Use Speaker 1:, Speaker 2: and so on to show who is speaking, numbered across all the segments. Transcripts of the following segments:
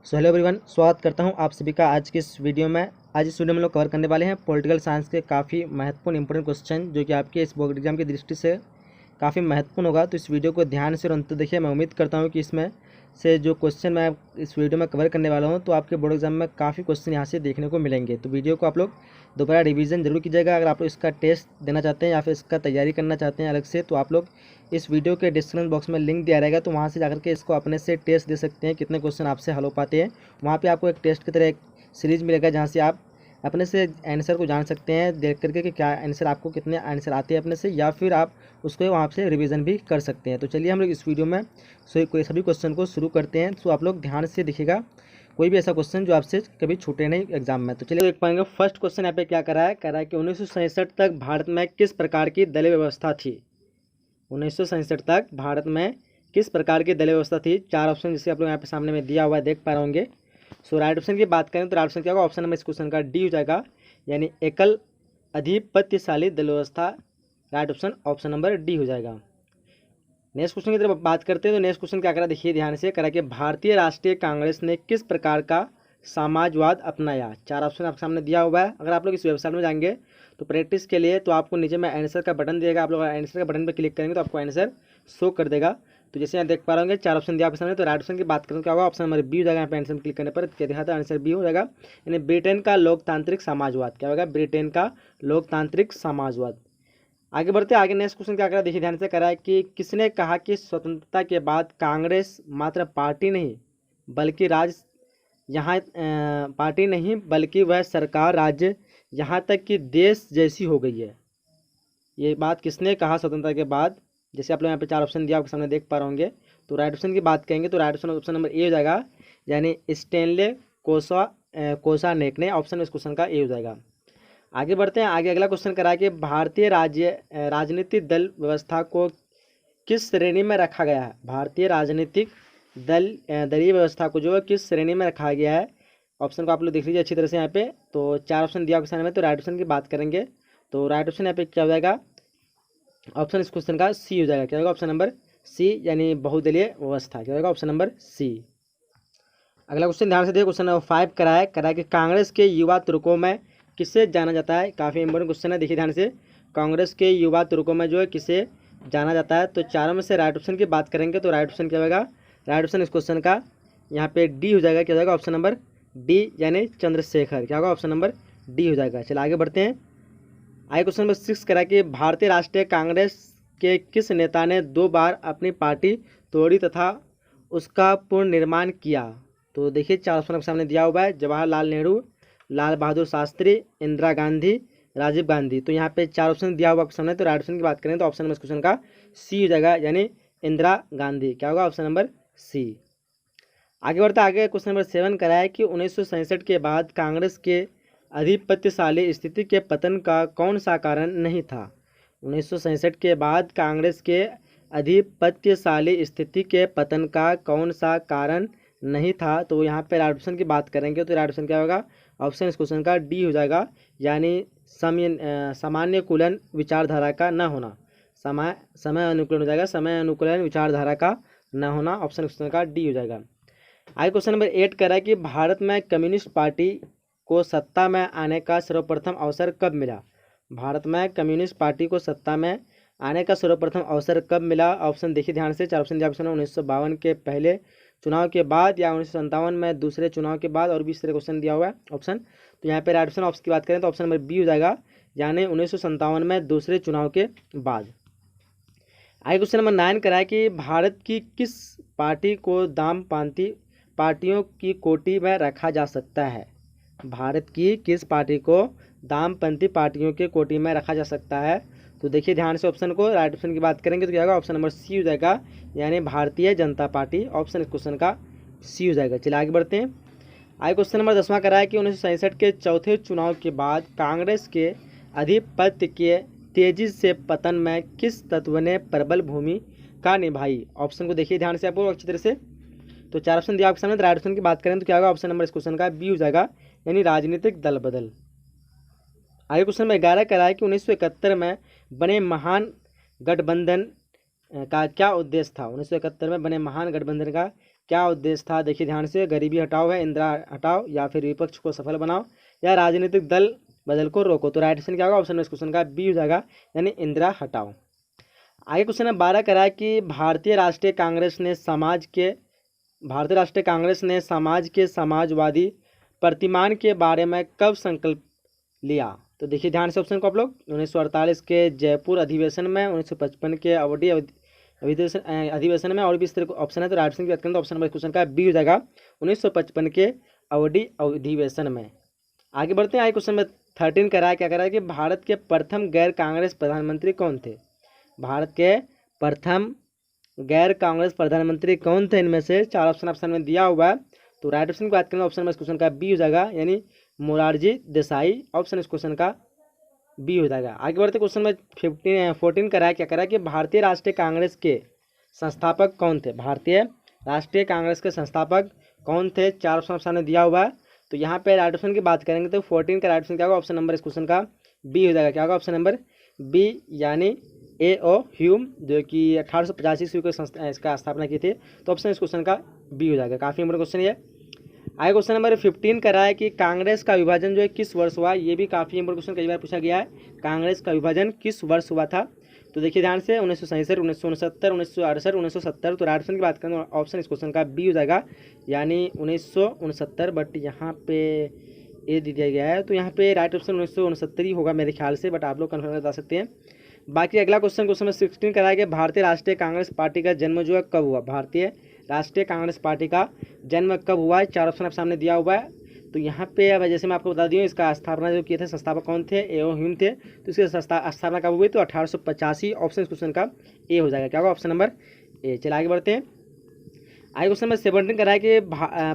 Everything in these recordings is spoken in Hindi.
Speaker 1: सो हेलो एवरीवन, स्वागत करता हूं आप सभी का आज की इस वीडियो में। आज इस वीडियो में लोग कवर करने वाले हैं पॉलिटिकल साइंस के काफ़ी महत्वपूर्ण इंपॉर्टेंट क्वेश्चन जो कि आपके इस बोर्ड एग्जाम की दृष्टि से काफ़ी महत्वपूर्ण होगा। तो इस वीडियो को ध्यान से और अंत तक देखिए। मैं उम्मीद करता हूं कि इसमें से जो क्वेश्चन मैं इस वीडियो में कवर करने वाला हूं तो आपके बोर्ड एग्जाम में काफ़ी क्वेश्चन यहाँ से देखने को मिलेंगे। तो वीडियो को आप लोग दोबारा रिवीजन जरूर कीजिएगा। अगर आप लोग इसका टेस्ट देना चाहते हैं या फिर इसका तैयारी करना चाहते हैं अलग से, तो आप लोग इस वीडियो के डिस्क्रिप्शन बॉक्स में लिंक दिया रहेगा, तो वहाँ से जाकर के इसको अपने से टेस्ट दे सकते हैं कितने क्वेश्चन आपसे हल हो पाते हैं। वहाँ पे आपको एक टेस्ट की तरह एक सीरीज मिलेगा जहाँ से आप अपने से आंसर को जान सकते हैं देख करके कि क्या आंसर आपको कितने आंसर आते हैं अपने से, या फिर आप उसको वहाँ से रिवीजन भी कर सकते हैं। तो चलिए हम लोग इस वीडियो में सभी क्वेश्चन को शुरू करते हैं। तो आप लोग ध्यान से देखिएगा, कोई भी ऐसा क्वेश्चन जो आपसे कभी छूटे नहीं एग्जाम में। तो चलिए देख पाएंगे फर्स्ट क्वेश्चन यहाँ पे क्या करा है कि 1967 तक भारत में किस प्रकार की दलीय व्यवस्था थी। 1967 तक भारत में किस प्रकार की दलीय व्यवस्था थी। चार ऑप्शन जिसे आप लोग यहाँ पे सामने में दिया हुआ है देख पा रहे होंगे। सो राइट ऑप्शन की बात करें तो राइट ऑप्शन क्या होगा, ऑप्शन नंबर इस क्वेश्चन का डी हो जाएगा, यानी एकल अधिपत्यशाली दलीय व्यवस्था। राइट ऑप्शन नंबर डी हो जाएगा। नेक्स्ट क्वेश्चन की तरफ बात करते हैं तो नेक्स्ट क्वेश्चन क्या करा देखिए ध्यान से। करा कि भारतीय राष्ट्रीय कांग्रेस ने किस प्रकार का समाजवाद अपनाया। चार ऑप्शन आपके सामने दिया हुआ है। अगर आप लोग इस वेबसाइट में जाएंगे तो प्रैक्टिस के लिए तो आपको नीचे में आंसर का बटन दिएगा। आप लोग आंसर का बटन पर क्लिक करेंगे तो आपको आंसर शो कर देगा। तो जैसे यहाँ देख पा रहे होंगे चार ऑप्शन दिया आपके सामने। तो राइट ऑप्शन की बात करें तो क्या होगा, ऑप्शन नंबर बी हो जाएगा। यहाँ पे आंसर क्लिक करने पर क्या दिखाता है, आंसर बी हो जाएगा, यानी ब्रिटेन का लोकतांत्रिक समाजवाद। क्या होगा, ब्रिटेन का लोकतांत्रिक समाजवाद। आगे बढ़ते हैं। आगे नेक्स्ट क्वेश्चन क्या करा देखिए ध्यान से। करा है कि किसने कहा कि स्वतंत्रता के बाद कांग्रेस मात्र पार्टी नहीं बल्कि पार्टी नहीं बल्कि वह सरकार, राज्य, यहाँ तक कि देश जैसी हो गई है। ये बात किसने कहा स्वतंत्रता के बाद। जैसे आप लोग यहाँ पे चार ऑप्शन दिया आपके सामने देख पा रहे होंगे। तो राइट ऑप्शन की बात करेंगे तो राइट ऑप्शन नंबर ए हो जाएगा, यानी स्टेनले कोसानेक ने। ऑप्शन इस क्वेश्चन का ए हो जाएगा। आगे बढ़ते हैं। आगे अगला क्वेश्चन करा कि भारतीय राजनीतिक दल व्यवस्था को किस श्रेणी में रखा गया है। भारतीय राजनीतिक दलीय व्यवस्था को जो है किस श्रेणी में रखा गया है। ऑप्शन को आप लोग देख लीजिए अच्छी तरह से यहाँ पे। तो चार ऑप्शन दिया आपके सामने में। तो राइट ऑप्शन की बात करेंगे तो राइट ऑप्शन यहाँ पे क्या हो जाएगा, ऑप्शन इस क्वेश्चन का सी हो जाएगा। क्या होगा, ऑप्शन नंबर सी, यानी बहुदलीय व्यवस्था। क्या होगा, ऑप्शन नंबर सी। अगला क्वेश्चन ध्यान से देखिए। क्वेश्चन नंबर 5 करा है कि कांग्रेस के युवा तुर्कों में किसे जाना जाता है। काफ़ी इंपॉर्टेंट क्वेश्चन है, देखिए ध्यान से। कांग्रेस के युवा तुर्कों में जो है किसे जाना जाता है। तो चारों में से राइट ऑप्शन की बात करेंगे तो राइट ऑप्शन क्या होगा, राइट ऑप्शन इस क्वेश्चन का यहाँ पे डी हो जाएगा। क्या हो जाएगा, ऑप्शन नंबर डी, यानी चंद्रशेखर। क्या होगा, ऑप्शन नंबर डी हो जाएगा। चलिए आगे बढ़ते हैं। आगे क्वेश्चन नंबर 6 करा कि भारतीय राष्ट्रीय कांग्रेस के किस नेता ने 2 बार अपनी पार्टी तोड़ी तथा उसका पुनर्निर्माण किया। तो देखिए चार ऑप्शन आपके सामने दिया हुआ है, जवाहरलाल नेहरू, लाल बहादुर शास्त्री, इंदिरा गांधी, राजीव गांधी। तो यहाँ पे चार ऑप्शन दिया हुआ आपके सामने। तो राइट ऑप्शन की बात करें तो ऑप्शन नंबर इस क्वेश्चन का सी हो जाएगा, यानी इंदिरा गांधी। क्या होगा, ऑप्शन नंबर सी। आगे बढ़ते आगे क्वेश्चन नंबर 7 करा है कि 1967 के बाद कांग्रेस के अधिपत्यशाली स्थिति के पतन का कौन सा कारण नहीं था। 1967 के बाद कांग्रेस के अधिपत्यशाली स्थिति के पतन का कौन सा कारण नहीं था। तो यहाँ पे राइट ऑप्शन की बात करेंगे तो राइट ऑप्शन क्या होगा, ऑप्शन इस क्वेश्चन का डी हो जाएगा, यानी सामान्य कुलन विचारधारा का न होना। समय अनुकूलन हो जाएगा, समय अनुकूलन विचारधारा का न होना। ऑप्शन इस क्वेश्चन का डी हो जाएगा। आगे क्वेश्चन नंबर 8 कह रहा है कि भारत में कम्युनिस्ट पार्टी को सत्ता में आने का सर्वप्रथम अवसर कब मिला। भारत में कम्युनिस्ट पार्टी को सत्ता में आने का सर्वप्रथम अवसर कब मिला। ऑप्शन देखिए ध्यान से। चार ऑप्शन दिया ऑप्शन 1952 के पहले चुनाव के बाद या 1957 में दूसरे चुनाव के बाद, और भी इस तरह क्वेश्चन दिया हुआ है ऑप्शन। तो यहाँ पे राइट ऑप्शन की बात करें तो ऑप्शन नंबर बी हो जाएगा, यानी 1957 में दूसरे चुनाव के बाद। आगे क्वेश्चन नंबर 9 करा है कि भारत की किस पार्टी को दामपंथी पार्टियों की कोटि में रखा जा सकता है। भारत की किस पार्टी को दामपंथी पार्टियों के कोटि में रखा जा सकता है। तो देखिए ध्यान से ऑप्शन को। राइट ऑप्शन की बात करेंगे तो क्या होगा, ऑप्शन नंबर सी हो जाएगा, यानी भारतीय जनता पार्टी। ऑप्शन इस क्वेश्चन का सी हो जाएगा। चलिए आगे बढ़ते हैं। आगे क्वेश्चन नंबर 10वां करा है कि 1967 के चौथे चुनाव के बाद कांग्रेस के आधिपत्य के तेजी से पतन में किस तत्व ने प्रबल भूमिका निभाई। ऑप्शन को देखिए ध्यान से आपको अच्छी तरह से। तो चार ऑप्शन दिया आपके सामने। राइट ऑप्शन की बात करें तो क्या होगा, ऑप्शन नंबर इस क्वेश्चन का बी हो जाएगा, यानी राजनीतिक दल बदल। आगे क्वेश्चन नंबर 11 करा है कि 1971 में बने महान गठबंधन का क्या उद्देश्य था। 1971 में बने महान गठबंधन का क्या उद्देश्य था? देखिए ध्यान से, गरीबी हटाओ है, इंदिरा हटाओ, या फिर विपक्ष को सफल बनाओ, या राजनीतिक दल बदल को रोको। तो राइट ऑप्शन क्या होगा? ऑप्शन में इस क्वेश्चन का बी हो जाएगा, यानी इंदिरा हटाओ। आगे क्वेश्चन नंबर 12 करा है कि भारतीय राष्ट्रीय कांग्रेस ने समाज के समाजवादी प्रतिमान के बारे में कब संकल्प लिया? तो देखिए ध्यान से ऑप्शन को आप लोग, 1948 के जयपुर अधिवेशन में, 1955 के अधिवेशन में, और भी इस तरह का ऑप्शन है। तो राइट ऑप्शन की बात करें तो ऑप्शन नंबर क्वेश्चन का बी हो जाएगा, 1955 के अवधि अधिवेशन में। आगे बढ़ते हैं। आगे क्वेश्चन नंबर 13 करा है, क्या करा है कि भारत के प्रथम गैर कांग्रेस प्रधानमंत्री कौन थे? भारत के प्रथम गैर कांग्रेस प्रधानमंत्री कौन थे? इनमें से चार ऑप्शन में दिया हुआ है। तो राइट ऑप्शन की बात करें ऑप्शन में इस क्वेश्चन का बी हो जाएगा, यानी मोरारजी देसाई। ऑप्शन इस क्वेश्चन का बी हो जाएगा। आगे बढ़ते क्वेश्चन में 14 करा है, क्या करा है कि भारतीय राष्ट्रीय कांग्रेस के संस्थापक कौन थे? भारतीय राष्ट्रीय कांग्रेस के संस्थापक कौन थे? चार ऑप्शन में दिया हुआ है। तो यहाँ पे राइट ऑप्शन की बात करेंगे तो 14 का राइट ऑप्शन क्या होगा? ऑप्शन नंबर इस क्वेश्चन का बी हो जाएगा। क्या होगा? ऑप्शन नंबर बी, यानी A.O. ह्यूम, जो कि 1885 ईस्वी को इसका स्थापना की थी। तो ऑप्शन इस क्वेश्चन का बी हो जाएगा। काफ़ी इंपॉर्टेंट क्वेश्चन ये। आगे क्वेश्चन नंबर 15 करा है कि कांग्रेस का विभाजन जो है किस वर्ष हुआ? ये भी काफ़ी इंपॉर्टेंट क्वेश्चन, कई बार पूछा गया है। कांग्रेस का विभाजन किस वर्ष हुआ था? तो देखिए ध्यान से, 1967, 1969, 1968, 1970। तो राइट ऑप्शन की बात करें तो ऑप्शन इस क्वेश्चन का बी हो जाएगा, यानी 1969। बट यहाँ पे ए दिया गया है, तो यहाँ पे राइट ऑप्शन 1969 ही होगा मेरे ख्याल से, बट आप लोग कन्फर्म बता सकते हैं। बाकी अगला क्वेश्चन नंबर 16 कराया गया, भारतीय राष्ट्रीय कांग्रेस पार्टी का जन्म जो है कब हुआ? भारतीय राष्ट्रीय कांग्रेस पार्टी का जन्म कब हुआ है? चार ऑप्शन आप सामने दिया हुआ है। तो यहाँ पे अब जैसे मैं आपको बता दी हूँ, इसका स्थापना जो किए थे, संस्थापक कौन थे? A.O. ह्यूम थे। तो इसकी स्थापना कब हुई? तो 1885। ऑप्शन इस क्वेश्चन का ए हो जाएगा। क्या होगा? Option number A. चलिए आगे बढ़ते हैं। आगे क्वेश्चन नंबर 17 कराया कि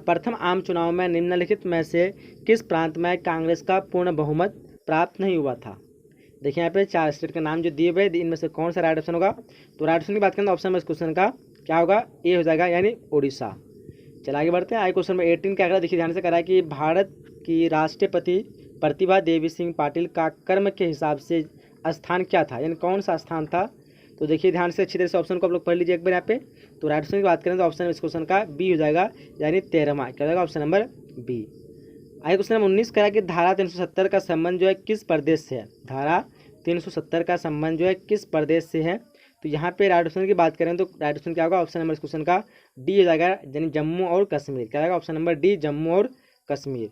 Speaker 1: प्रथम आम चुनाव में निम्नलिखित में से किस प्रांत में कांग्रेस का पूर्ण बहुमत प्राप्त नहीं हुआ था? देखिए यहाँ पे चार स्टेट के नाम जो दिए हुए, इनमें से कौन सा राइट ऑप्शन होगा? तो राइट ऑप्शन की बात करें तो ऑप्शन में इस क्वेश्चन का क्या होगा? ए हो जाएगा, यानी उड़ीसा। चलिए आगे बढ़ते हैं। आगे क्वेश्चन नंबर 18 क्या करा? देखिए ध्यान से करा है कि भारत की राष्ट्रपति प्रतिभा देवी सिंह पाटिल का कर्म के हिसाब से स्थान क्या था, यानी कौन सा स्थान था? तो देखिए ध्यान से अच्छी तरह से ऑप्शन को आप लोग पढ़ लीजिए एक बार यहाँ पे। तो राइट ऑप्शन की बात करें तो ऑप्शन इस क्वेश्चन का बी हो जाएगा, यानी 13वां। क्या हो जाएगा? Option number B. आगे क्वेश्चन नंबर 19 करा कि धारा 370 का संबंध जो है किस प्रदेश से है? धारा 370 का संबंध जो है किस प्रदेश से है? तो यहाँ पे राइट ऑप्शन की बात करें तो राइट ऑप्शन क्या होगा? ऑप्शन नंबर इस क्वेश्चन का डी हो जाएगा, यानी जम्मू और कश्मीर। क्या होगा? ऑप्शन नंबर डी, जम्मू और कश्मीर।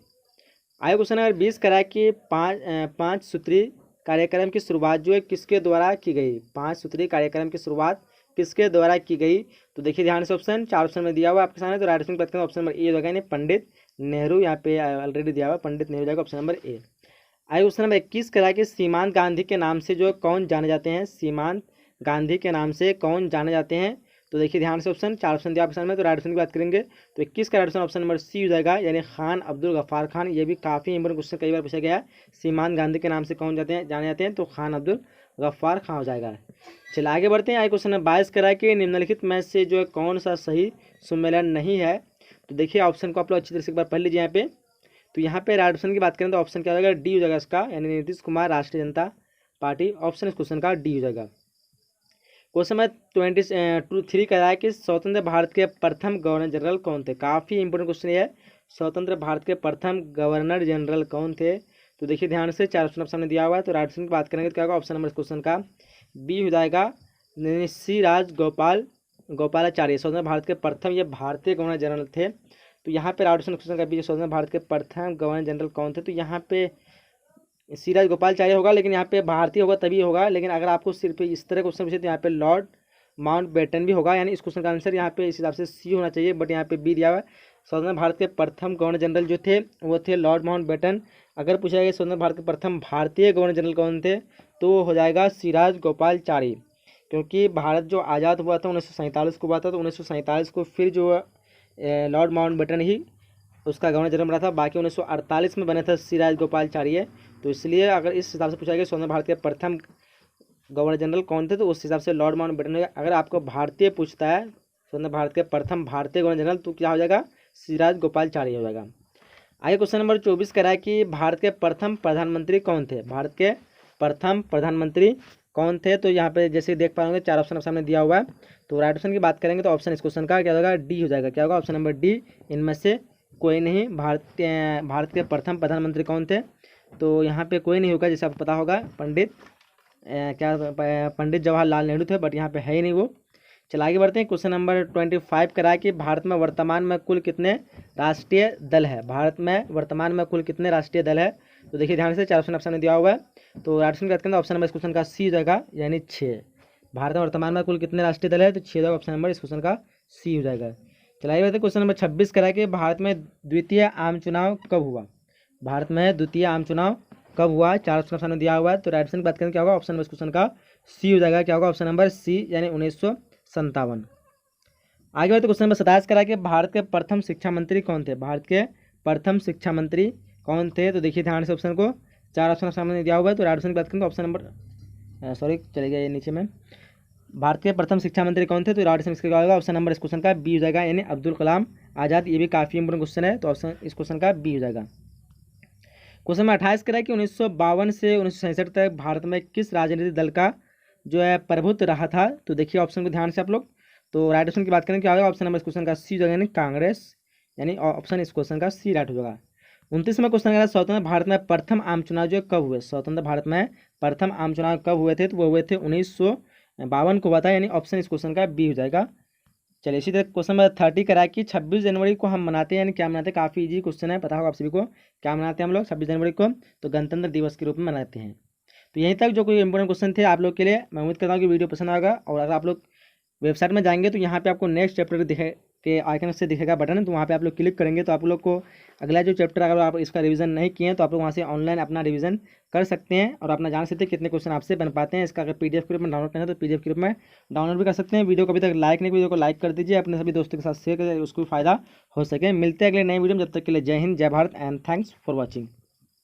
Speaker 1: आगे क्वेश्चन नंबर 20 करा कि पाँच सूत्री कार्यक्रम की शुरुआत जो है किसके द्वारा की गई? 5 सूत्री कार्यक्रम की शुरुआत किसके द्वारा की गई? तो देखिए ध्यान से, ऑप्शन चार ऑप्शन में दिया हुआ आपके सामने। तो राइट ऑप्शन की बात करें ऑप्शन नंबर ए होगा, यानी पंडित नेहरू। यहाँ पे ऑलरेडी दिया हुआ पंडित नेहरू जाएगा, ऑप्शन नंबर ए। आगे क्वेश्चन नंबर 21 करा कि सीमांत गांधी के नाम से जो कौन जाने जाते हैं? सीमांत गांधी के नाम से कौन जाने जाते हैं? तो देखिए ध्यान से, ऑप्शन चार ऑप्शन दिया आपके सामने। तो राइट ऑप्शन की बात करेंगे तो 21 का right option option number C हो जाएगा, यानी खान अब्दुल गफ्फार खान। ये भी काफ़ी इंपॉर्टेंट क्वेश्चन, कई बार पूछा गया है। सीमांत गांधी के नाम से कौन जाने जाते हैं? तो खान अब्दुल गफ्फार खान हो जाएगा। चलिए आगे बढ़ते हैं। आगे क्वेश्चन नंबर 22 करा कि निम्नलिखित में से जो है कौन सा सही सम्मेलन नहीं है? तो देखिए ऑप्शन को आप लोग अच्छी तरह से एक बार पढ़ लीजिए यहाँ पे। तो यहाँ पे राइट ऑप्शन की बात करें तो ऑप्शन क्या हो जाएगा? डी हो जाएगा इसका, यानी नीतीश कुमार, राष्ट्रीय जनता पार्टी। ऑप्शन इस क्वेश्चन का डी हो जाएगा। क्वेश्चन नंबर 23 कह रहा है कि स्वतंत्र भारत के प्रथम गवर्नर जनरल कौन थे? काफ़ी इंपोर्टेंट क्वेश्चन है। स्वतंत्र भारत के प्रथम गवर्नर जनरल कौन थे? तो देखिए ध्यान से, चार ऑप्शन सामने दिया हुआ है। तो राइट ऑप्शन की बात करेंगे तो क्या होगा? ऑप्शन नंबर इस क्वेश्चन का बी हो जाएगा, सी गोपालाचार्य। स्वतंत्र भारत के प्रथम ये भारतीय गवर्नर जनरल थे। तो यहाँ पे राइट ऑप्शन क्वेश्चन का बी, स्वतंत्र भारत के प्रथम गवर्नर जनरल कौन थे? तो यहाँ पे सी गोपालाचार्य होगा, लेकिन यहाँ पे भारतीय होगा तभी होगा। लेकिन अगर आपको सिर्फ इस तरह क्वेश्चन पूछे तो यहाँ पे लॉर्ड माउंटबेटन भी होगा, यानी इस क्वेश्चन का आंसर यहाँ पे इस हिसाब से सी होना चाहिए, बट यहाँ पे बी दिया हुआ है। स्वतंत्र भारत के प्रथम गवर्नर जनरल जो थे वो थे लॉर्ड माउंटबेटन। अगर पूछा गया स्वतंत्र भारत के प्रथम भारतीय गवर्नर जनरल कौन थे, तो वो हो जाएगा सिराज गोपालाचारी। क्योंकि भारत जो आज़ाद हुआ था 1947 को हुआ था, तो 1947 को फिर जो लॉर्ड माउंटबेटन ही उसका गवर्नर जनरल बना था। बाकी 1948 में बने थे सिराज गोपालाचार्य। तो इसलिए अगर इस हिसाब से पूछा गया स्वतंत्र भारत के प्रथम गवर्नर जनरल कौन थे, तो उस हिसाब से लॉर्ड माउंटबेटन होगा। अगर आपको भारतीय पूछता है स्वतंत्र भारत के प्रथम भारतीय गवर्नर जनरल, तो क्या हो जाएगा? सिराज गोपालाचार्य हो जाएगा। आगे क्वेश्चन नंबर 24 कह रहा है कि भारत के प्रथम प्रधानमंत्री कौन थे? भारत के प्रथम प्रधानमंत्री कौन थे? तो यहाँ पे जैसे देख पाओगे 4 ऑप्शन सामने दिया हुआ है। तो राइट ऑप्शन की बात करेंगे तो ऑप्शन इस क्वेश्चन का क्या होगा? डी हो जाएगा। क्या होगा? ऑप्शन नंबर डी, इनमें से कोई नहीं। भारत के प्रथम प्रधानमंत्री कौन थे? तो यहाँ पे कोई नहीं होगा, जैसे आपको पता होगा पंडित जवाहरलाल नेहरू थे, बट यहाँ पे है ही नहीं वो। चला आगे बढ़ते हैं। क्वेश्चन नंबर 25 करा कि भारत में वर्तमान में कुल कितने राष्ट्रीय दल है? भारत में वर्तमान में कुल कितने राष्ट्रीय दल है? तो देखिए ध्यान से, 4 ऑप्शन आपने दिया हुआ है। तो राइट ऑप्शन की बात करें तो ऑप्शन नंबर इस क्वेश्चन का सी हो जाएगा, यानी 6। भारत में वर्तमान में कुल कितने राष्ट्रीय दल है? तो 6 ऑप्शन नंबर इस क्वेश्चन का सी हो जाएगा। चलाइए बढ़ते क्वेश्चन नंबर 26 करा कि भारत में द्वितीय आम चुनाव कब हुआ? भारत में द्वितीय आम चुनाव कब हुआ? 4 ऑप्शन सामने दिया हुआ है। तो राइट ऑप्शन की बात करें क्या होगा? ऑप्शन नंबर इस क्वेश्चन का सी हो जाएगा। क्या होगा? ऑप्शन नंबर सी, यानी 1957। आगे बढ़ते क्वेश्चन नंबर 27 करा कि भारत के प्रथम शिक्षा मंत्री कौन थे? भारत के प्रथम शिक्षा मंत्री कौन थे? तो देखिए ध्यान से ऑप्शन को, 4 ऑप्शन सामने दिया हुआ है। तो राइट ऑप्शन की बात करें तो ऑप्शन नंबर चले गया ये नीचे में। भारत के प्रथम शिक्षा मंत्री कौन थे? तो राइट ऑप्शन इसका होगा ऑप्शन नंबर इस क्वेश्चन का बी हो जाएगा, यानी अब्दुल कलाम आज़ाद। ये भी काफ़ी इंपोर्टेंट क्वेश्चन है, तो ऑप्शन इस क्वेश्चन का बी हो जाएगा। क्वेश्चन नंबर 28 करा कि 1952 से 1967 तक भारत में किस राजनीतिक दल का जो है प्रभुत्व रहा था? तो देखिए ऑप्शन को ध्यान से आप लोग। तो राइट ऑप्शन की बात करें क्या होगा? ऑप्शन नंबर इस क्वेश्चन का सी हो जाएगा, यानी कांग्रेस, यानी ऑप्शन इस क्वेश्चन का सी राइट हो जाएगा। 29वां क्वेश्चन है, स्वतंत्र भारत में प्रथम आम चुनाव जो कब हुए? स्वतंत्र भारत में प्रथम आम चुनाव कब हुए थे? तो वो हुए थे 1952 को हुआ था, यानी ऑप्शन इस क्वेश्चन का बी हो जाएगा। चलिए इसी तरह क्वेश्चन नंबर 30 करा कि 26 जनवरी को हम मनाते हैं, यानी क्या मनाते हैं? काफ़ी इजी क्वेश्चन है, पता होगा आप सभी को। क्या मनाते हैं हम लोग 26 जनवरी को? तो गणतंत्र दिवस के रूप में मनाते हैं। तो यहीं तक जो कोई इंपोर्टेंट क्वेश्चन थे आप लोग के लिए। मैं उम्मीद करता हूँ कि वीडियो पसंद आएगा। और अगर आप लोग वेबसाइट में जाएंगे तो यहाँ पे आपको नेक्स्ट चैप्टर के आइकन से दिखेगा बटन, तो वहाँ पे आप लोग क्लिक करेंगे तो आप लोग को अगला जो चैप्टर, अगर आप इसका रिवीजन नहीं किए हैं तो आप लोग वहाँ से ऑनलाइन अपना रिवीजन कर सकते हैं और अपना जान सकते हैं कितने क्वेश्चन आपसे बन पाते हैं। इसका अगर पीडीएफ के रूप में डाउनलोड करना है तो पीडीएफ के रूप में डाउनलोड भी कर सकते हैं। वीडियो को अभी तक लाइक नहीं, वीडियो को लाइक कर दीजिए, अपने सभी दोस्तों के साथ शेयर करिए, उसको भी फायदा हो सके। मिलते हैं अगले नए वीडियो में, जब तक के लिए जय हिंद, जय Bharat and thanks for watching.